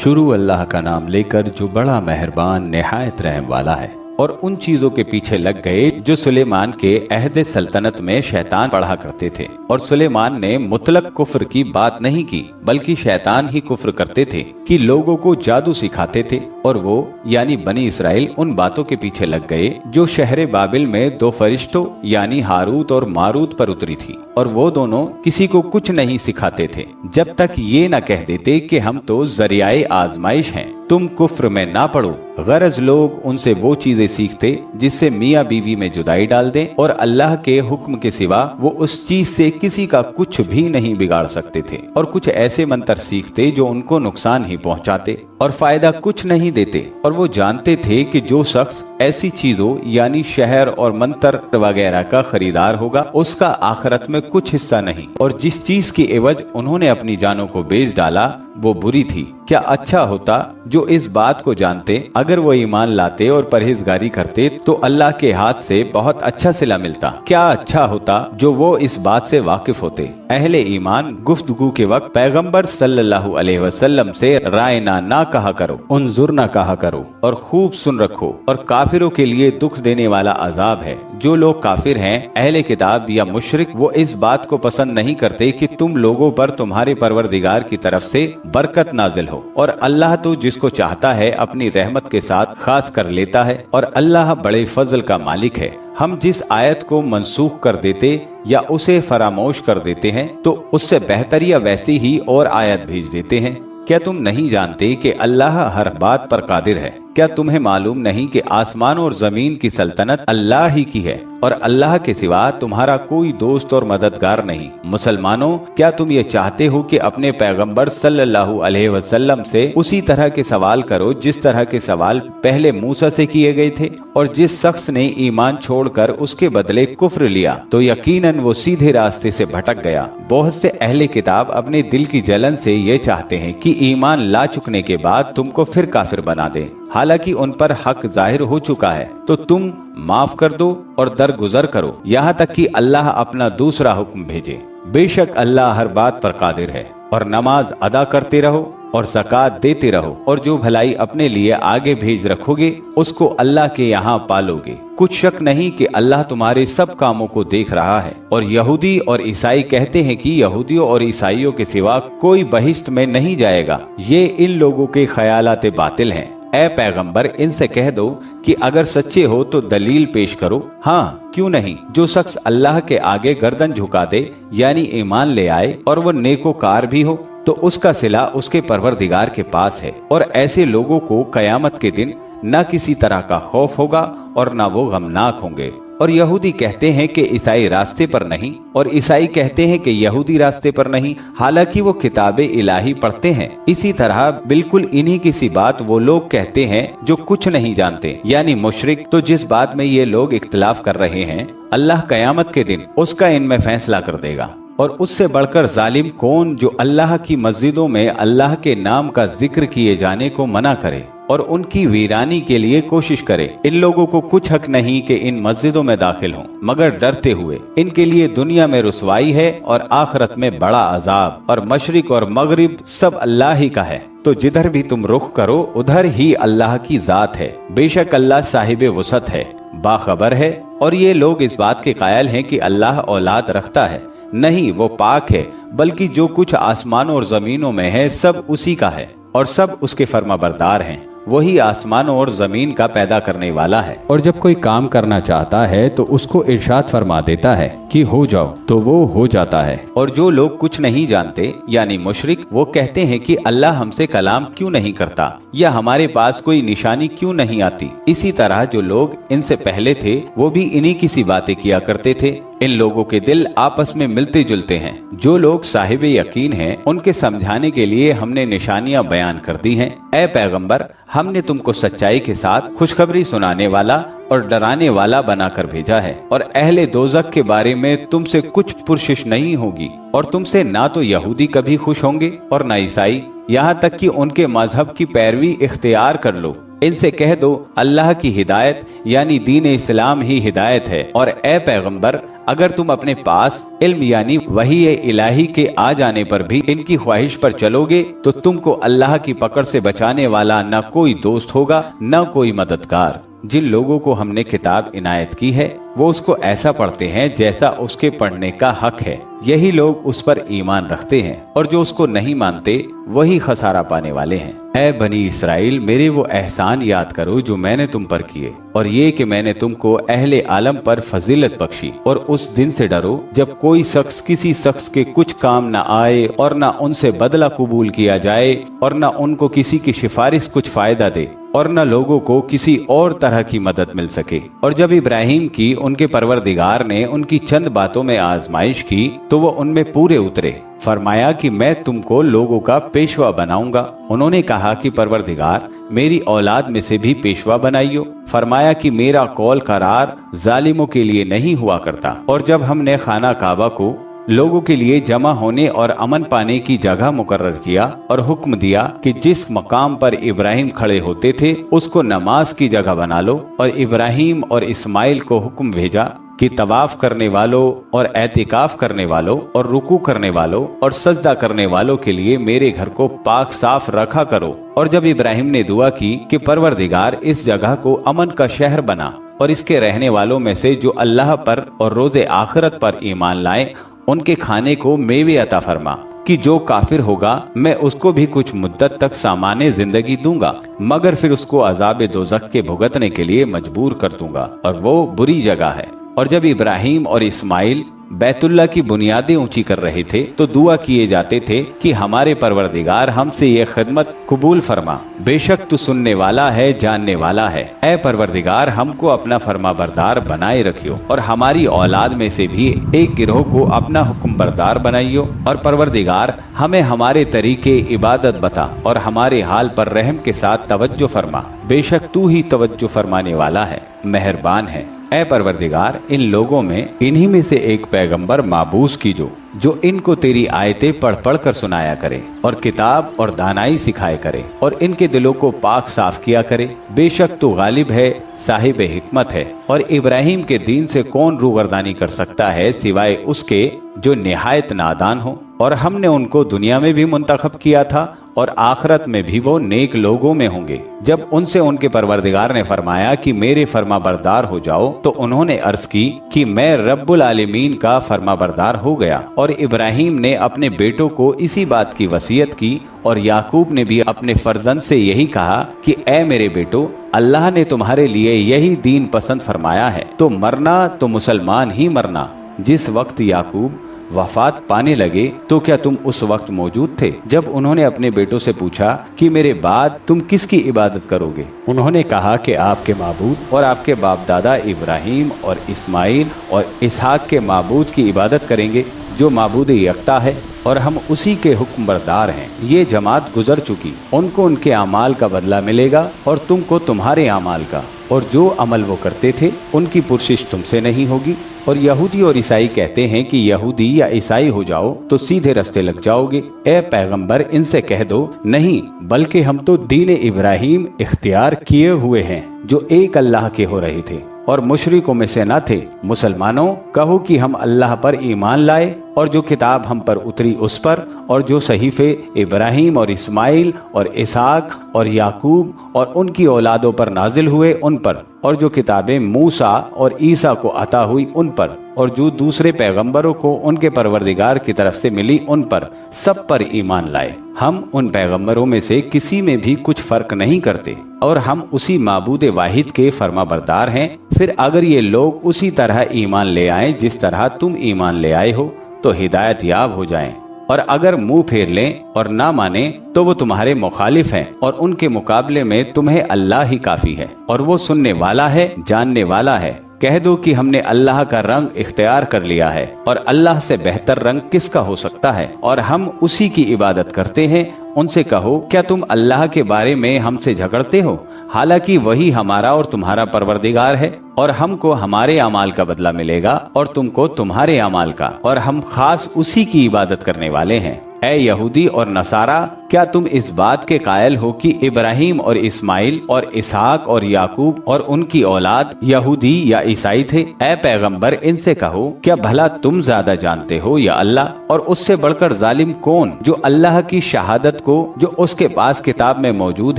शुरू अल्लाह का नाम लेकर जो बड़ा मेहरबान निहायत रहम वाला है। और उन चीजों के पीछे लग गए जो सुलेमान के अहद सल्तनत में शैतान पढ़ा करते थे। और सुलेमान ने मुतलक कुफ्र की बात नहीं की, बल्कि शैतान ही कुफ्र करते थे कि लोगों को जादू सिखाते थे। और वो यानी बनी इसराइल उन बातों के पीछे लग गए जो शहर बाबिल में दो फरिश्तों यानी हारूत और मारूत पर उतरी थी। और वो दोनों किसी को कुछ नहीं सिखाते थे जब तक ये न कह देते कि हम तो जरियाए आजमाइश हैं, तुम कुफ्र में ना पड़ो। गरज लोग उनसे वो चीजें सीखते जिससे मियाँ बीवी में जुदाई डाल दें, और अल्लाह के हुक्म के सिवा वो उस चीज से किसी का कुछ भी नहीं बिगाड़ सकते थे। और कुछ ऐसे मंत्र सीखते जो उनको नुकसान ही पहुंचाते और फायदा कुछ नहीं देते। और वो जानते थे कि जो शख्स ऐसी चीजों यानी शहर और मंत्र वगैरह का खरीदार होगा उसका आखिरत में कुछ हिस्सा नहीं। और जिस चीज की एवज उन्होंने अपनी जानों को बेच डाला वो बुरी थी। क्या अच्छा होता जो इस बात को जानते, अगर वो ईमान लाते और परहेजगारी करते तो अल्लाह के हाथ से बहुत अच्छा सिला मिलता। क्या अच्छा होता जो वो इस बात से वाकिफ होते। अहले ईमान गुफ्तगू के वक्त पैगंबर सल्लल्लाहु अलैहि वसल्लम से रायना ना कहा करो, उन्जुर ना कहा करो, और खूब सुन रखो। और काफिरों के लिए दुख देने वाला अजाब है। जो लोग काफिर हैं, अहले किताब या मुशरिक, वो इस बात को पसंद नहीं करते कि तुम लोगों पर तुम्हारे परवरदिगार की तरफ से बरकत नाजिल हो। और अल्लाह तो जिसको चाहता है अपनी रहमत के साथ खास कर लेता है, और अल्लाह बड़े फजल का मालिक है। हम जिस आयत को मनसूख कर देते या उसे फरामोश कर देते हैं तो उससे बेहतर या वैसी ही और आयत भेज देते हैं। क्या तुम नहीं जानते कि अल्लाह हर बात पर कादिर है? क्या तुम्हें मालूम नहीं कि आसमान और जमीन की सल्तनत अल्लाह ही की है और अल्लाह के सिवा तुम्हारा कोई दोस्त और मददगार नहीं? मुसलमानों, क्या तुम ये चाहते हो कि अपने पैगंबर सल्लल्लाहु अलैहि वसल्लम से उसी तरह के सवाल करो जिस तरह के सवाल पहले मूसा से किए गए थे? और जिस शख्स ने ईमान छोड़कर उसके बदले कुफ्र लिया तो यकीनन वो सीधे रास्ते से भटक गया। बहुत से अहले किताब अपने दिल की जलन से ये चाहते हैं कि ईमान ला चुकने के बाद तुमको फिर काफिर बना दे, हालांकि उन पर हक जाहिर हो चुका है। तो तुम माफ कर दो और दरगुजर करो यहाँ तक कि अल्लाह अपना दूसरा हुक्म भेजे। बेशक अल्लाह हर बात पर कादिर है। और नमाज अदा करते रहो और ज़कात देते रहो, और जो भलाई अपने लिए आगे भेज रखोगे उसको अल्लाह के यहाँ पालोगे। कुछ शक नहीं कि अल्लाह तुम्हारे सब कामों को देख रहा है। और यहूदी और ईसाई कहते हैं कि यहूदियों और ईसाइयों के सिवा कोई बहिश्त में नहीं जाएगा। ये इन लोगों के ख्यालात बातिल हैं। ऐ पैगंबर, इनसे कह दो कि अगर सच्चे हो तो दलील पेश करो। हाँ, क्यों नहीं? जो शख्स अल्लाह के आगे गर्दन झुका दे यानी ईमान ले आए और वो नेकोकार भी हो तो उसका सिला उसके परवरदिगार के पास है। और ऐसे लोगों को कयामत के दिन न किसी तरह का खौफ होगा और न वो गमनाक होंगे। और यहूदी कहते हैं कि ईसाई रास्ते पर नहीं, और ईसाई कहते हैं कि यहूदी रास्ते पर नहीं, हालांकि वो किताबे इलाही पढ़ते हैं। इसी तरह बिल्कुल इन्हीं की सी बात वो लोग कहते हैं जो कुछ नहीं जानते यानी मुशरिक। तो जिस बात में ये लोग इख्तिलाफ कर रहे हैं अल्लाह कयामत के दिन उसका इनमें फैसला कर देगा। और उससे बढ़कर जालिम कौन जो अल्लाह की मस्जिदों में अल्लाह के नाम का जिक्र किए जाने को मना करे और उनकी वीरानी के लिए कोशिश करे। इन लोगों को कुछ हक नहीं कि इन मस्जिदों में दाखिल हों मगर डरते हुए। इनके लिए दुनिया में रुसवाई है और आखिरत में बड़ा अजाब। और मशरिक और मगरिब सब अल्लाह ही का है, तो जिधर भी तुम रुख करो उधर ही अल्लाह की जात है। बेशक अल्लाह साहिब वसत है, बाखबर है। और ये लोग इस बात के कायल हैं कि अल्लाह औलाद रखता है। नहीं, वो पाक है, बल्कि जो कुछ आसमानों और जमीनों में है सब उसी का है और सब उसके फर्माबरदार हैं। वही आसमानों और जमीन का पैदा करने वाला है। और जब कोई काम करना चाहता है तो उसको इरशाद फरमा देता है कि हो जाओ, तो वो हो जाता है। और जो लोग कुछ नहीं जानते यानी मुशरिक, वो कहते हैं कि अल्लाह हमसे कलाम क्यों नहीं करता या हमारे पास कोई निशानी क्यों नहीं आती। इसी तरह जो लोग इनसे पहले थे वो भी इन्हीं की सी बातें किया करते थे। इन लोगों के दिल आपस में मिलते जुलते हैं। जो लोग साहिब यकीन हैं उनके समझाने के लिए हमने निशानियां बयान कर दी हैं। ऐ पैगंबर, हमने तुमको सच्चाई के साथ खुशखबरी सुनाने वाला और डराने वाला बनाकर भेजा है। और अहले दोजख के बारे में तुमसे कुछ पुरशिश नहीं होगी। और तुमसे ना तो यहूदी कभी खुश होंगे और ना ईसाई, यहाँ तक कि उनके मजहब की पैरवी इख्तियार कर लो। इनसे कह दो अल्लाह की हिदायत यानी दीन इस्लाम ही हिदायत है। और ए पैगंबर, अगर तुम अपने पास इल्म यानी वही इलाही के आ जाने पर भी इनकी ख्वाहिश पर चलोगे तो तुमको अल्लाह की पकड़ से बचाने वाला न कोई दोस्त होगा न कोई मददगार। जिन लोगों को हमने किताब इनायत की है वो उसको ऐसा पढ़ते हैं जैसा उसके पढ़ने का हक है, यही लोग उस पर ईमान रखते हैं, और जो उसको नहीं मानते वही खसारा पाने वाले हैं। ऐ बनी इसराइल, मेरे वो एहसान याद करो जो मैंने तुम पर किए, और ये कि मैंने तुमको अहले आलम पर फजीलत बख्शी। और उस दिन से डरो जब कोई शख्स किसी शख्स के कुछ काम न आए और न उनसे बदला कबूल किया जाए और न उनको किसी की सिफारिश कुछ फायदा दे और न लोगों को किसी और तरह की मदद मिल सके। और जब इब्राहिम की उनके परवरदिगार ने उनकी चंद बातों में आजमाइश की तो वो उनमें पूरे उतरे। फरमाया कि मैं तुमको लोगों का पेशवा बनाऊंगा। उन्होंने कहा कि परवरदिगार, मेरी औलाद में से भी पेशवा बनाइयो। फरमाया कि मेरा कौल करार जालिमों के लिए नहीं हुआ करता। और जब हमने खाना काबा को लोगों के लिए जमा होने और अमन पाने की जगह मुकर्रर किया और हुक्म दिया कि जिस मकाम पर इब्राहिम खड़े होते थे उसको नमाज की जगह बना लो, और इब्राहिम और इस्माइल को हुक्म भेजा कि तवाफ करने वालों और एतिकाफ करने वालों और रुकू करने वालों और सजदा करने वालों के लिए मेरे घर को पाक साफ रखा करो। और जब इब्राहिम ने दुआ की कि परवरदिगार, इस जगह को अमन का शहर बना और इसके रहने वालों में से जो अल्लाह पर और रोजे आखिरत पर ईमान लाए उनके खाने को मेवे अता फरमा, कि जो काफिर होगा मैं उसको भी कुछ मुद्दत तक सामान्य जिंदगी दूंगा, मगर फिर उसको अजाब दोज़ख के भुगतने के लिए मजबूर कर दूंगा, और वो बुरी जगह है। और जब इब्राहिम और इस्माइल बैतुल्लाह की बुनियादें ऊंची कर रहे थे तो दुआ किए जाते थे कि हमारे परवरदिगार हमसे ये खिदमत कबूल फरमा, बेशक तू सुनने वाला है, जानने वाला है। ऐ परवरदिगार, हमको अपना फरमा बरदार बनाए रखियो और हमारी औलाद में से भी एक गिरोह को अपना हुक्म बरदार बनाइयो। और परवरदिगार, हमें हमारे तरीके इबादत बता और हमारे हाल पर रहम के साथ तवज्जो फरमा, बेशक तू ही तवज्जो फरमाने वाला है, मेहरबान है। ऐ परवरदिगार, इन लोगों में इन्हीं में से एक पैगंबर माबूस कीजो जो इनको तेरी आयतें पढ़ पढ़ कर सुनाया करे और किताब और दानाई सिखाए करे और इनके दिलों को पाक साफ किया करे। बेशक तू गालिब है, साहिब हिकमत है। और इब्राहिम के दीन से कौन रूगर्दानी कर सकता है सिवाय उसके जो निहायत नादान हो। और हमने उनको दुनिया में भी मुंतखब किया था और आखिरत में भी वो नेक लोगों में होंगे। जब उनसे उनके परवरदिगार ने फरमाया कि मेरे फरमा बरदार हो जाओ तो उन्होंने अर्ज की कि मैं रब्बुल आलमीन का फरमा बरदार हो गया। और इब्राहिम ने अपने बेटों को इसी बात की वसीयत की और याकूब ने भी अपने फर्जंद से यही कहा कि ऐ मेरे बेटो, अल्लाह ने तुम्हारे लिए यही दीन पसंद फरमाया है तो मरना तो मुसलमान ही मरना। जिस वक्त याकूब वफात पाने लगे तो क्या तुम उस वक्त मौजूद थे जब उन्होंने अपने बेटों से पूछा कि मेरे बाद तुम किसकी इबादत करोगे? उन्होंने कहा कि आपके माबूद और आपके बाप दादा इब्राहिम और इस्माइल और इसहाक के माबूद की इबादत करेंगे जो माबूद यकता है और हम उसी के हुक्म बरदार हैं। ये जमात गुजर चुकी, उनको उनके अमाल का बदला मिलेगा और तुमको तुम्हारे अमाल का, और जो अमल वो करते थे उनकी पुरसिश तुमसे नहीं होगी। और यहूदी और ईसाई कहते हैं कि यहूदी या ईसाई हो जाओ तो सीधे रास्ते लग जाओगे। ए पैगंबर, इनसे कह दो नहीं, बल्कि हम तो दीन इब्राहिम इख्तियार किए हुए हैं जो एक अल्लाह के हो रहे थे और मुशरिकों में से न थे। मुसलमानों, कहो कि हम अल्लाह पर ईमान लाए और जो किताब हम पर उतरी उस पर, और जो सहीफे इब्राहिम और इस्माइल और इसहाक और याकूब और उनकी औलादों पर नाजिल हुए उन पर, और जो किताबें मूसा और ईसा को अता हुई उन पर, और जो दूसरे पैगंबरों को उनके परवरदिगार की तरफ से मिली उन पर, सब पर ईमान लाए। हम उन पैगंबरों में से किसी में भी कुछ फर्क नहीं करते और हम उसी माबूद वाहिद के फरमा बरदार हैं। फिर अगर ये लोग उसी तरह ईमान ले आए जिस तरह तुम ईमान ले आए हो तो हिदायत याब हो जाएं, और अगर मुंह फेर लें और ना माने तो वो तुम्हारे मुखालिफ हैं और उनके मुकाबले में तुम्हें अल्लाह ही काफी है और वो सुनने वाला है, जानने वाला है। कह दो कि हमने अल्लाह का रंग इख्तियार कर लिया है और अल्लाह से बेहतर रंग किसका हो सकता है, और हम उसी की इबादत करते हैं। उनसे कहो, क्या तुम अल्लाह के बारे में हमसे झगड़ते हो? हालांकि वही हमारा और तुम्हारा परवरदिगार है, और हमको हमारे अमाल का बदला मिलेगा और तुमको तुम्हारे अमाल का, और हम खास उसी की इबादत करने वाले हैं। اے یہودی اور نصارا، کیا تم اس بات کے قائل ہو کہ ابراہیم اور اسماعیل اور اسحاق اور یعقوب اور ان کی اولاد یہودی یا عیسائی تھے؟ اے پیغمبر، ان سے کہو کیا بھلا تم زیادہ جانتے ہو یا اللہ؟ اور اس سے بڑھ کر ظالم کون جو اللہ کی شہادت کو جو اس کے پاس کتاب میں موجود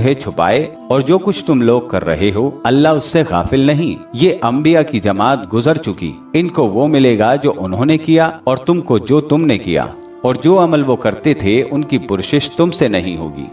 ہے چھپائے؟ اور جو کچھ تم لوگ کر رہے ہو اللہ اس سے غافل نہیں۔ یہ انبیاء کی جماعت گزر چکی، ان کو وہ ملے گا جو انہوں نے کیا اور تم کو جو تم نے کیا، اور جو عمل وہ کرتے تھے ان کی پرشش تم سے نہیں ہوگی۔